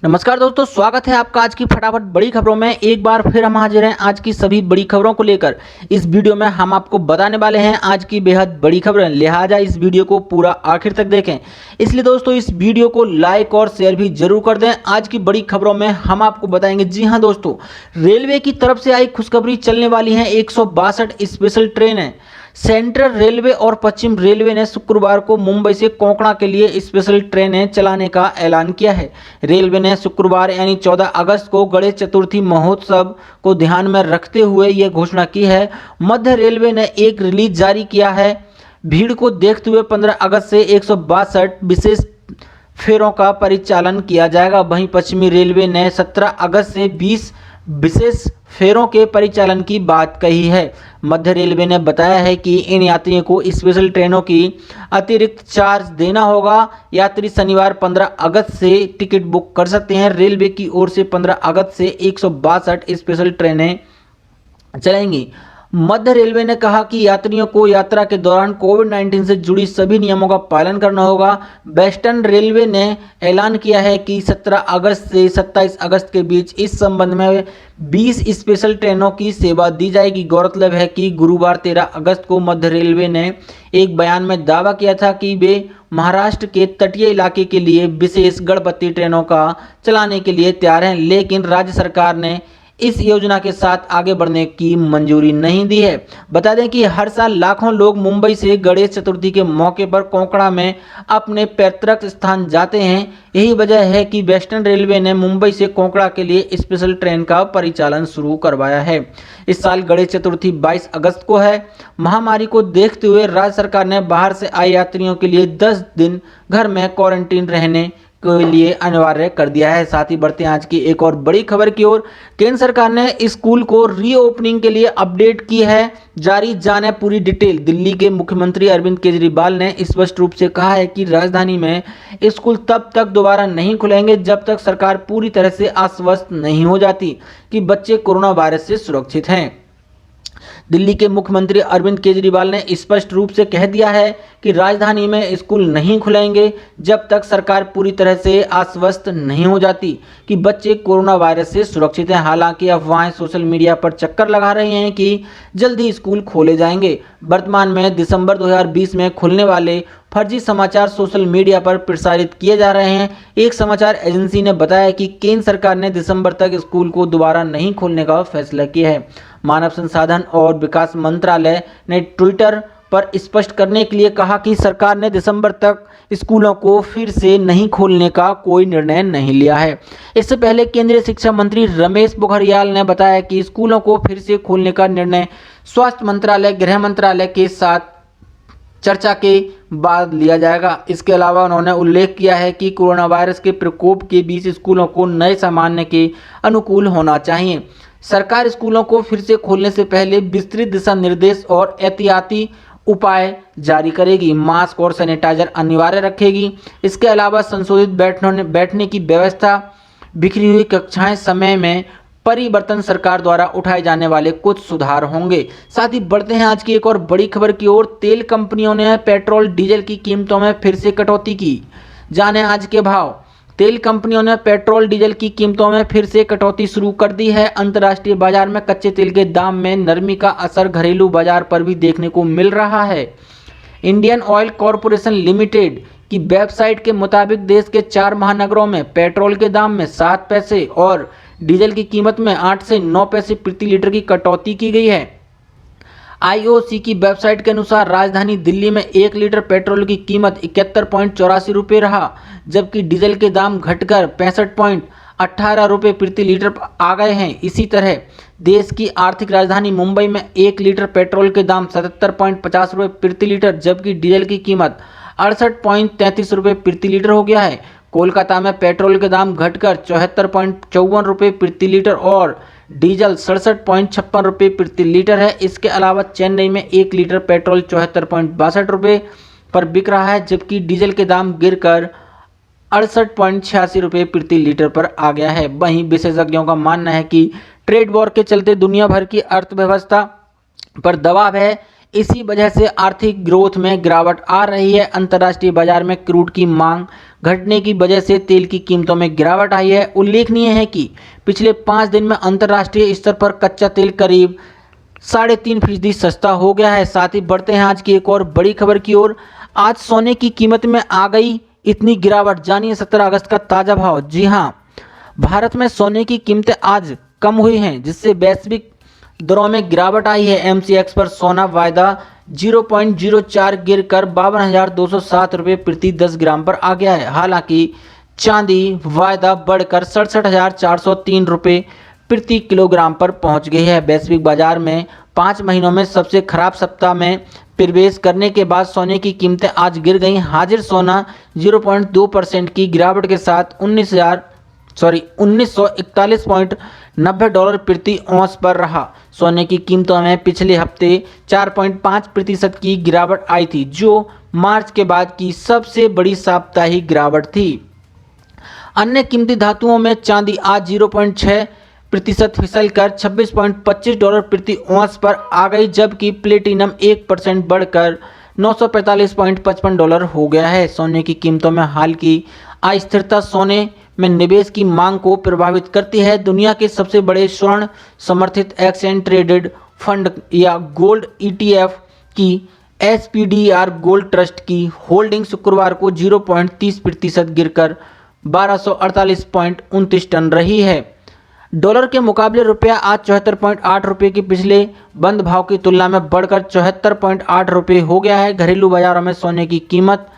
नमस्कार दोस्तों, स्वागत है आपका आज की फटाफट बड़ी खबरों में। एक बार फिर हम हाजिर हैं आज की सभी बड़ी खबरों को लेकर। इस वीडियो में हम आपको बताने वाले हैं आज की बेहद बड़ी खबरें, लिहाजा इस वीडियो को पूरा आखिर तक देखें। इसलिए दोस्तों इस वीडियो को लाइक और शेयर भी जरूर कर दें। आज की बड़ी खबरों में हम आपको बताएंगे, जी हाँ दोस्तों, रेलवे की तरफ से आई खुशखबरी, चलने वाली है 162 स्पेशल ट्रेनें। सेंट्रल रेलवे और पश्चिम रेलवे ने शुक्रवार को मुंबई से कोंकणा के लिए स्पेशल ट्रेनें चलाने का ऐलान किया है। रेलवे ने शुक्रवार यानी 14 अगस्त को गणेश चतुर्थी महोत्सव को ध्यान में रखते हुए यह घोषणा की है। मध्य रेलवे ने एक रिलीज जारी किया है। भीड़ को देखते हुए 15 अगस्त से 162 विशेष फेरों का परिचालन किया जाएगा। वहीं पश्चिमी रेलवे ने 17 अगस्त से 20 विशेष फेरों के परिचालन की बात कही है। मध्य रेलवे ने बताया है कि इन यात्रियों को स्पेशल ट्रेनों की अतिरिक्त चार्ज देना होगा। यात्री शनिवार 15 अगस्त से टिकट बुक कर सकते हैं। रेलवे की ओर से 15 अगस्त से 162 स्पेशल ट्रेनें चलेंगी। मध्य रेलवे ने कहा कि यात्रियों को यात्रा के दौरान कोविड-19 से जुड़ी सभी नियमों का पालन करना होगा। वेस्टर्न रेलवे ने ऐलान किया है कि 17 अगस्त से 27 अगस्त के बीच इस संबंध में 20 स्पेशल ट्रेनों की सेवा दी जाएगी। गौरतलब है कि गुरुवार 13 अगस्त को मध्य रेलवे ने एक बयान में दावा किया था कि वे महाराष्ट्र के तटीय इलाके के लिए विशेष गणपति ट्रेनों का चलाने के लिए तैयार हैं, लेकिन राज्य सरकार ने इस योजना के साथ आगे बढ़ने की मंजूरी नहीं दी है। बता दें कि हर साल लाखों लोग मुंबई से गणेश चतुर्थी के मौके पर कोंकणा में अपने पैतृक स्थान जाते हैं। यही वजह है कि वेस्टर्न रेलवे ने मुंबई से कोंकणा के लिए स्पेशल ट्रेन का परिचालन शुरू करवाया है। इस साल गणेश चतुर्थी 22 अगस्त को है। महामारी को देखते हुए राज्य सरकार ने बाहर से आए यात्रियों के लिए 10 दिन घर में क्वारंटीन रहने के लिए अनिवार्य कर दिया है। साथ ही बढ़ते हैं आज की एक और बड़ी खबर की ओर। केंद्र सरकार ने स्कूल को रीओपनिंग के लिए अपडेट की है जारी, जाने पूरी डिटेल। दिल्ली के मुख्यमंत्री अरविंद केजरीवाल ने स्पष्ट रूप से कहा है कि राजधानी में स्कूल तब तक दोबारा नहीं खुलेंगे जब तक सरकार पूरी तरह से आश्वस्त नहीं हो जाती कि बच्चे कोरोना वायरस से सुरक्षित हैं। दिल्ली के मुख्यमंत्री अरविंद केजरीवाल ने स्पष्ट रूप से कह दिया है कि राजधानी में स्कूल नहीं खुलेंगे जब तक सरकार पूरी तरह से आश्वस्त नहीं हो जाती कि बच्चे कोरोना वायरस से सुरक्षित हैं। हालांकि अफवाहें सोशल मीडिया पर चक्कर लगा रही हैं कि जल्द ही स्कूल खोले जाएंगे। वर्तमान में दिसंबर 2020 में खुलने वाले फर्जी समाचार सोशल मीडिया पर प्रसारित किए जा रहे हैं। एक समाचार एजेंसी ने बताया कि केंद्र सरकार ने दिसंबर तक स्कूल को दोबारा नहीं खोलने का फैसला किया है। मानव संसाधन और विकास मंत्रालय ने ट्विटर पर स्पष्ट करने के लिए कहा कि सरकार ने दिसंबर तक स्कूलों को फिर से नहीं खोलने का कोई निर्णय नहीं लिया है। इससे पहले केंद्रीय शिक्षा मंत्री रमेश पोखरियाल ने बताया कि स्कूलों को फिर से खोलने का निर्णय स्वास्थ्य मंत्रालय, गृह मंत्रालय के साथ चर्चा के बाद लिया जाएगा। इसके अलावा उन्होंने उल्लेख किया है कि कोरोना वायरस के प्रकोप के बीच स्कूलों को नए सामान्य के अनुकूल होना चाहिए। सरकार स्कूलों को फिर से खोलने से पहले विस्तृत दिशा निर्देश और एहतियाती उपाय जारी करेगी। मास्क और सैनिटाइजर अनिवार्य रखेगी। इसके अलावा संशोधित बैठने की व्यवस्था, बिखरी हुई कक्षाएं, समय में परिवर्तन, सरकार द्वारा उठाए जाने वाले कुछ सुधार होंगे। साथ ही बढ़ते हैं आज की एक और बड़ी खबर की ओर। तेल कंपनियों ने पेट्रोल डीजल की कीमतों में फिर से कटौती की। जाने आज के भाव। तेल कंपनियों ने पेट्रोल डीजल की कीमतों में फिर से कटौती शुरू कर दी है। अंतर्राष्ट्रीय बाजार में कच्चे तेल के दाम में नरमी का असर घरेलू बाजार पर भी देखने को मिल रहा है। इंडियन ऑयल कॉरपोरेशन लिमिटेड की वेबसाइट के मुताबिक देश के 4 महानगरों में पेट्रोल के दाम में 7 पैसे और डीजल की कीमत में 8 से 9 पैसे प्रति लीटर की कटौती की गई है। आईओसी की वेबसाइट के अनुसार राजधानी दिल्ली में 1 लीटर पेट्रोल की कीमत 71.84 रुपये रहा, जबकि डीजल के दाम घटकर 65.18 रुपये प्रति लीटर आ गए हैं। इसी तरह देश की आर्थिक राजधानी मुंबई में 1 लीटर पेट्रोल के दाम 77.50 रुपये प्रति लीटर, जबकि डीजल की कीमत 68.33 रुपये प्रति लीटर हो गया है। कोलकाता में पेट्रोल के दाम घटकर 74.54 रुपये प्रति लीटर और डीजल 67.56 रुपये प्रति लीटर है। इसके अलावा चेन्नई में 1 लीटर पेट्रोल 74.62 रुपये पर बिक रहा है, जबकि डीजल के दाम गिरकर 68.86 रुपये प्रति लीटर पर आ गया है। वहीं विशेषज्ञों का मानना है कि ट्रेड वॉर के चलते दुनिया भर की अर्थव्यवस्था पर दबाव है। इसी वजह से आर्थिक ग्रोथ में गिरावट आ रही है। अंतर्राष्ट्रीय बाजार में क्रूड की मांग घटने की वजह से तेल की कीमतों में गिरावट आई है। उल्लेखनीय है कि पिछले 5 दिन में अंतर्राष्ट्रीय स्तर पर कच्चा तेल करीब 3.5% सस्ता हो गया है। साथ ही बढ़ते हैं आज की एक और बड़ी खबर की ओर। आज सोने की कीमत में आ गई इतनी गिरावट, जानिए 17 अगस्त का ताजा भाव। जी हां, भारत में सोने की कीमतें आज कम हुई हैं, जिससे वैश्विक दरों में गिरावट आई है। एमसीएक्स पर सोना वायदा 0.04 गिरकर 52,207 रुपये प्रति 10 ग्राम पर आ गया है। हालांकि चांदी वायदा बढ़कर 67,403 रुपये प्रति किलोग्राम पर पहुंच गई है। वैश्विक बाजार में 5 महीनों में सबसे खराब सप्ताह में प्रवेश करने के बाद सोने की कीमतें आज गिर गईं। हाजिर सोना 0.2% की गिरावट के साथ 1941.90 डॉलर प्रति औंस पर रहा। सोने की कीमतों में पिछले हफ्ते 4.5% की गिरावट आई थी, जो मार्च के बाद की सबसे बड़ी साप्ताहिक गिरावट थी। अन्य कीमती धातुओं में चांदी आज 0.6% फिसलकर 26.25 डॉलर प्रति औंस पर आ गई, जबकि प्लेटिनम 1% बढ़कर 945.55 डॉलर हो गया है। सोने की कीमतों में हाल की अस्थिरता सोने में निवेश की मांग को प्रभावित करती है। दुनिया के सबसे बड़े स्वर्ण समर्थित एक्सचेंज ट्रेडेड फंड या गोल्ड ईटीएफ की एसपीडीआर गोल्ड ट्रस्ट की होल्डिंग शुक्रवार को 0.30% गिरकर 1248.29 टन रही है। डॉलर के मुकाबले रुपया आज 74.8 रुपये के पिछले बंद भाव की तुलना में बढ़कर 74.8 रुपये हो गया है। घरेलू बाजारों में सोने की कीमत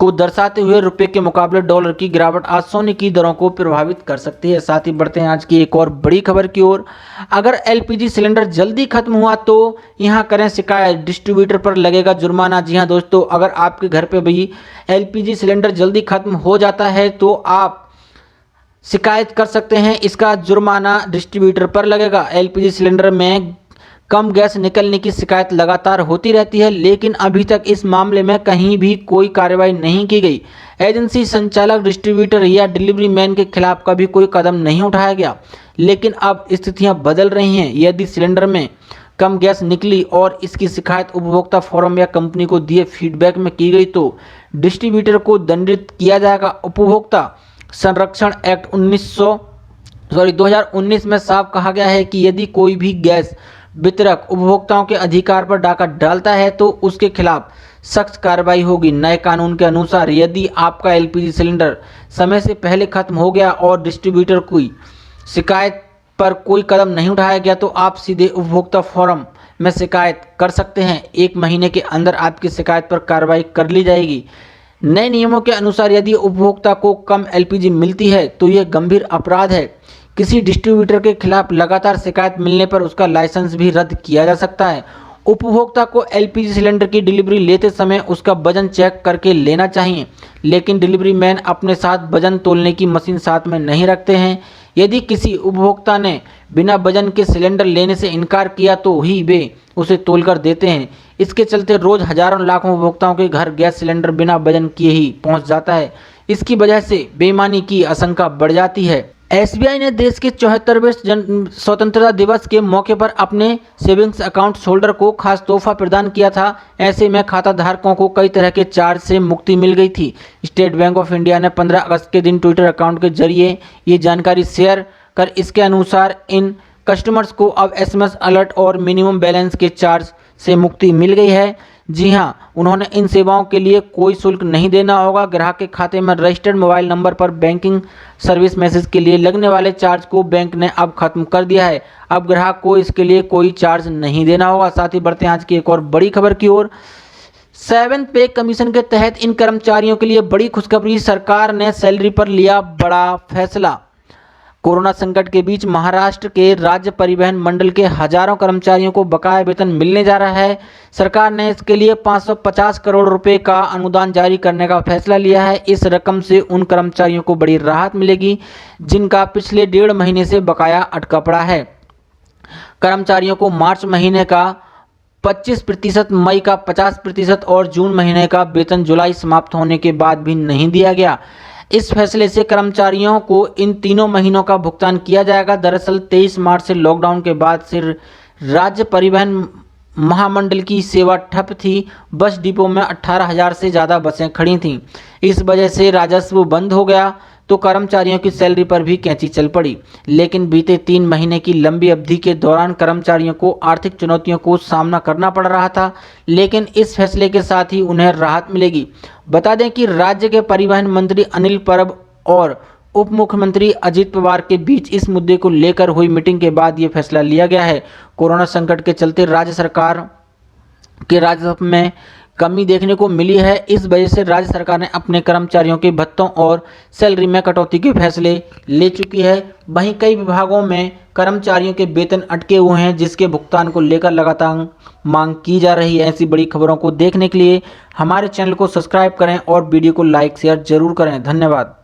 को दर्शाते हुए रुपये के मुकाबले डॉलर की गिरावट आज सोने की दरों को प्रभावित कर सकती है। साथ ही बढ़ते हैं आज की एक और बड़ी खबर की ओर। अगर एलपीजी सिलेंडर जल्दी खत्म हुआ तो यहां करें शिकायत, डिस्ट्रीब्यूटर पर लगेगा जुर्माना। जी हां दोस्तों, अगर आपके घर पे भी एलपीजी सिलेंडर जल्दी खत्म हो जाता है तो आप शिकायत कर सकते हैं। इसका जुर्माना डिस्ट्रीब्यूटर पर लगेगा। एलपीजी सिलेंडर में कम गैस निकलने की शिकायत लगातार होती रहती है, लेकिन अभी तक इस मामले में कहीं भी कोई कार्रवाई नहीं की गई। एजेंसी संचालक, डिस्ट्रीब्यूटर या डिलीवरी मैन के खिलाफ कभी कोई कदम नहीं उठाया गया। लेकिन अब स्थितियां बदल रही हैं। यदि सिलेंडर में कम गैस निकली और इसकी शिकायत उपभोक्ता फोरम या कंपनी को दिए फीडबैक में की गई तो डिस्ट्रीब्यूटर को दंडित किया जाएगा। उपभोक्ता संरक्षण एक्ट 2019 में साफ कहा गया है कि यदि कोई भी गैस वितरक उपभोक्ताओं के अधिकार पर डाका डालता है तो उसके खिलाफ सख्त कार्रवाई होगी। नए कानून के अनुसार यदि आपका एलपीजी सिलेंडर समय से पहले खत्म हो गया और डिस्ट्रीब्यूटर की शिकायत पर कोई कदम नहीं उठाया गया तो आप सीधे उपभोक्ता फोरम में शिकायत कर सकते हैं। 1 महीने के अंदर आपकी शिकायत पर कार्रवाई कर ली जाएगी। नए नियमों के अनुसार यदि उपभोक्ता को कम एलपीजी मिलती है तो यह गंभीर अपराध है। किसी डिस्ट्रीब्यूटर के खिलाफ लगातार शिकायत मिलने पर उसका लाइसेंस भी रद्द किया जा सकता है। उपभोक्ता को एलपीजी सिलेंडर की डिलीवरी लेते समय उसका वजन चेक करके लेना चाहिए, लेकिन डिलीवरी मैन अपने साथ वजन तोलने की मशीन साथ में नहीं रखते हैं। यदि किसी उपभोक्ता ने बिना वजन के सिलेंडर लेने से इनकार किया तो ही वे उसे तोलकर देते हैं। इसके चलते रोज हजारों लाखों उपभोक्ताओं के घर गैस सिलेंडर बिना वजन किए ही पहुंच जाता है। इसकी वजह से बेईमानी की आशंका बढ़ जाती है। एसबीआई ने देश के 74वें स्वतंत्रता दिवस के मौके पर अपने सेविंग्स अकाउंट होल्डर को खास तोहफा प्रदान किया था। ऐसे में खाता धारकों को कई तरह के चार्ज से मुक्ति मिल गई थी। स्टेट बैंक ऑफ इंडिया ने 15 अगस्त के दिन ट्विटर अकाउंट के जरिए ये जानकारी शेयर कर इसके अनुसार इन कस्टमर्स को अब एसएमएस अलर्ट और मिनिमम बैलेंस के चार्ज से मुक्ति मिल गई है। जी हां, उन्होंने इन सेवाओं के लिए कोई शुल्क नहीं देना होगा। ग्राहक के खाते में रजिस्टर्ड मोबाइल नंबर पर बैंकिंग सर्विस मैसेज के लिए लगने वाले चार्ज को बैंक ने अब खत्म कर दिया है। अब ग्राहक को इसके लिए कोई चार्ज नहीं देना होगा। साथ ही बढ़ते हैं आज की एक और बड़ी खबर की ओर। 7th पे कमीशन के तहत इन कर्मचारियों के लिए बड़ी खुशखबरी, सरकार ने सैलरी पर लिया बड़ा फैसला। कोरोना संकट के बीच महाराष्ट्र के राज्य परिवहन मंडल के हजारों कर्मचारियों को बकाया वेतन मिलने जा रहा है। सरकार ने इसके लिए 550 करोड़ रुपए का अनुदान जारी करने का फैसला लिया है। इस रकम से उन कर्मचारियों को बड़ी राहत मिलेगी जिनका पिछले 1.5 महीने से बकाया अटका पड़ा है। कर्मचारियों को मार्च महीने का 25%, मई का 50% और जून महीने का वेतन जुलाई समाप्त होने के बाद भी नहीं दिया गया। इस फैसले से कर्मचारियों को इन तीनों महीनों का भुगतान किया जाएगा। दरअसल 23 मार्च से लॉकडाउन के बाद से राज्य परिवहन महामंडल की सेवा ठप थी। बस डिपो में 18,000 से ज़्यादा बसें खड़ी थीं। इस वजह से राजस्व बंद हो गया तो कर्मचारियों की सैलरी पर भी कैंची चल पड़ी। लेकिन बीते 3 महीने की लंबी अवधि के दौरान कर्मचारियों को आर्थिक चुनौतियों को सामना करना पड़ रहा था, लेकिन इस फैसले के साथ ही उन्हें राहत मिलेगी। बता दें कि राज्य के परिवहन मंत्री अनिल परब और उप मुख्यमंत्री अजित पवार के बीच इस मुद्दे को लेकर हुई मीटिंग के बाद ये फैसला लिया गया है। कोरोना संकट के चलते राज्य सरकार के राजस्व में कमी देखने को मिली है। इस वजह से राज्य सरकार ने अपने कर्मचारियों के भत्तों और सैलरी में कटौती के फैसले ले चुकी है। वहीं कई विभागों में कर्मचारियों के वेतन अटके हुए हैं, जिसके भुगतान को लेकर लगातार मांग की जा रही है। ऐसी बड़ी खबरों को देखने के लिए हमारे चैनल को सब्सक्राइब करें और वीडियो को लाइक शेयर जरूर करें। धन्यवाद।